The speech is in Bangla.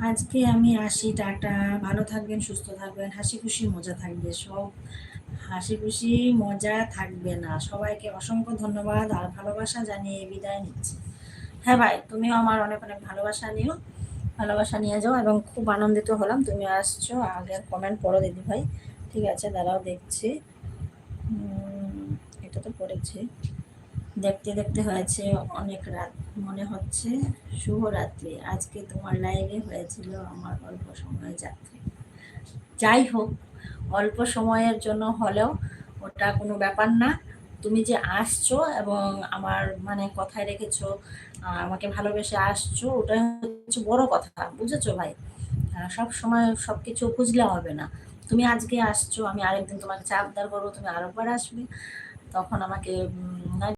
আজকে আমি আসি, টাটা। ভালো থাকবেন, সুস্থ থাকবেন, হাসি খুশি মজা থাকবে সব। হাসি খুশি মজা থাকবে না। সবাইকে অসংখ্য ধন্যবাদ আর ভালোবাসা জানিয়ে বিদায় নিচ্ছি। হ্যাঁ ভাই, তুমিও আমার অনেক অনেক ভালোবাসা নিও, ভালোবাসা নিয়ে যাও। এবং খুব আনন্দিত হলাম তুমি আসছো। আগের কমেন্ট পড়ো দিদি ভাই। ঠিক আছে, দাঁড়াও দেখছি। এটা তো পড়েছি। দেখতে দেখতে হয়েছে অনেক রাত, মনে হচ্ছে শুভরাত্রি। আজকে তোমার লাইভে হয়েছিল আমার অল্প সময় যাত্রী। যাই হোক, অল্প সময়ের জন্য হলেও ওটা কোনো ব্যাপার না। তুমি যে আসছো এবং আমার মানে কথায় রেখেছো, আমাকে ভালোবেসে আসছো, ওটা হচ্ছে বড় কথা। বুঝেছো ভাই? সব সময় সব কিছু বুঝলে হবে না। তুমি আজকে আসছো, আমি আরেকদিন তোমাকে চা আবদার করবো, তুমি আরেকবার আসবে। তখন আমাকে